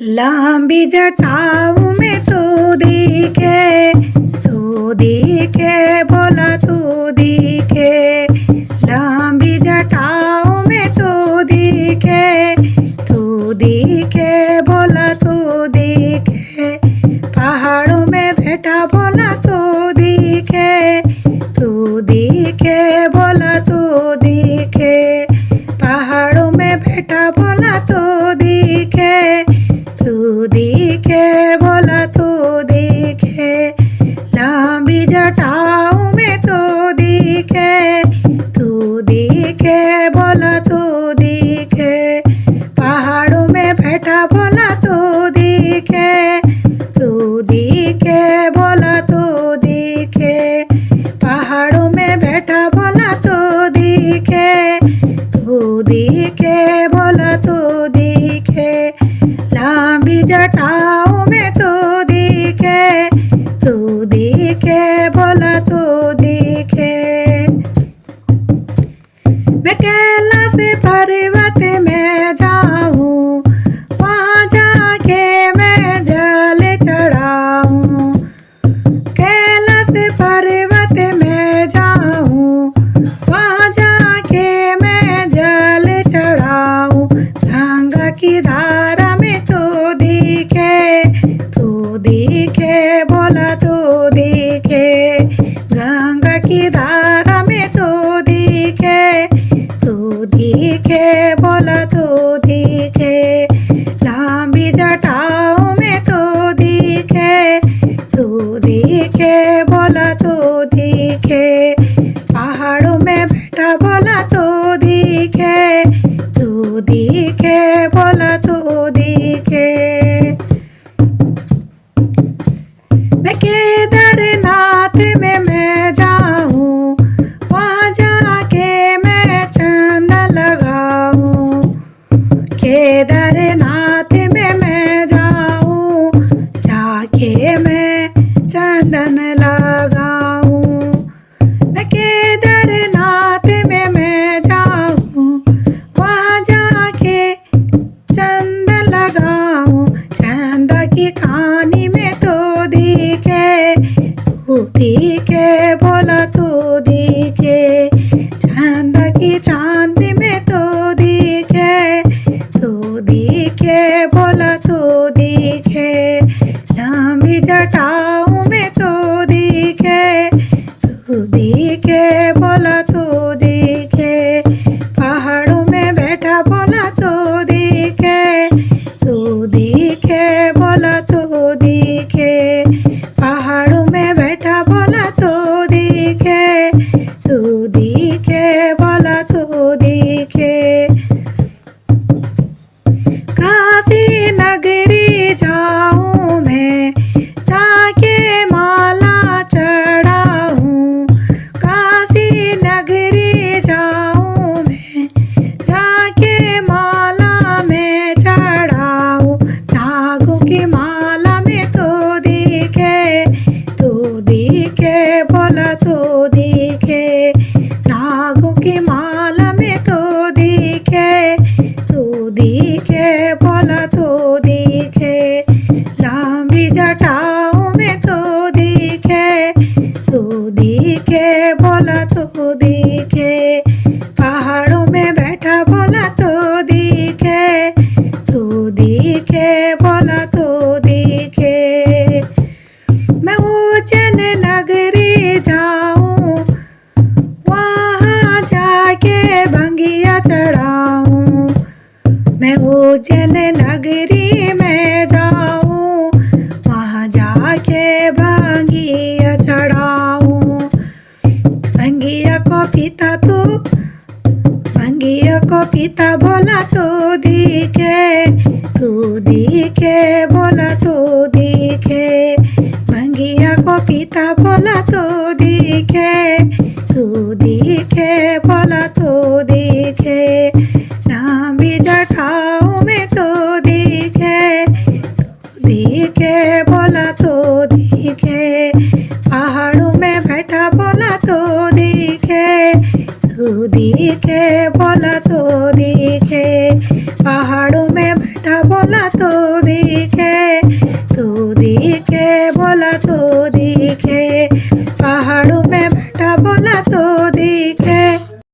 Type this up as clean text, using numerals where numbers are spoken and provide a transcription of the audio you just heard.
लंबी जटाओं में तू दिखे बोला तू दिखे। लंबी जटाओं में तू दिखे बोला तू दिखे। पहाड़ों में बैठा बोला तू दिखे बोला तू दिखे। पहाड़ों में बैठा बोला तू दिखे बोला तू दिखे। लंबी जटाओं में तू दिखे बोला तू दिखे। पहाड़ों में बैठा बोला तू दिखे बोला तू दिखे। पहाड़ों में बैठा बोला तू दिखे बोला तू दिखे। लंबी जटाओं में तू दिखे बोला तू दिखे। मैं कैलाश पर्वत में जाऊं, वहाँ जाके मैं जल चढ़ाऊं। कैलाश पर्वत में जाऊं, वहाँ जाके मैं जल चढ़ाऊं। गंगा की धारा में तू दिखे बोला तू दिखे। गंगा की धारा में तू दिखे बोला तू दिखे। लंबी जटाओं में तू दिखे बोला तू दिखे। पहाड़ों में बैठा बोला तू दिखे बोला तू दिखे। मैं केदारनाथ में मैं जाऊं, वहाँ जाके मैं चंदन लगाऊं। केदारनाथ में मैं जाऊं, जाके मैं चंदन लगाऊं। मैं केदारनाथ में मैं जाऊं, वहाँ जाके चंदन लगाऊं। चंदा की खानी में तू दिखे बोला तू दिखे। चंदा की चांदी में तू दिखे बोला तू दिखे। लंबी जटाओं में तू दिखे बोला तू दिखे। पहाड़ों में बैठा बोला तू दिखे बोला तू दिखे। पहाड़ों में बैठा बोला तू दिखे बोला तू दिखे। काशी नगरी जाऊं मैं, जाके माला चढ़ाऊं। काशी नगरी जाऊं मैं, जाके माला में चढ़ाऊं। नागों की माला में तू दिखे बोला तू दिखे। नागों की माला में तू दिखे बोला तू दिखे। लंबी जटाओं में तू दिखे बोला तू दिखे। पहाड़ों में बैठा बोला तू दिखे बोला तू दिखे। मैं उज्जैन नगरी जाऊं, वहाँ जाके भंगिया चढ़ाऊं। मैं उज्जैन नगरी में जाऊं, वहाँ जाके भंगिया चढ़ाऊं। भंगिया को पीता बोला तू दिखे बोला तू दिखे। भंगिया को पीता बोला तू दिखे बोला तू दिखे। लंबी जटाओं में तू दिखे बोला तू दिखे। पहाड़ों में बैठा बोला तू दिखे बोला तू दिखे। पहाड़ों में बैठा बोला तो दिखे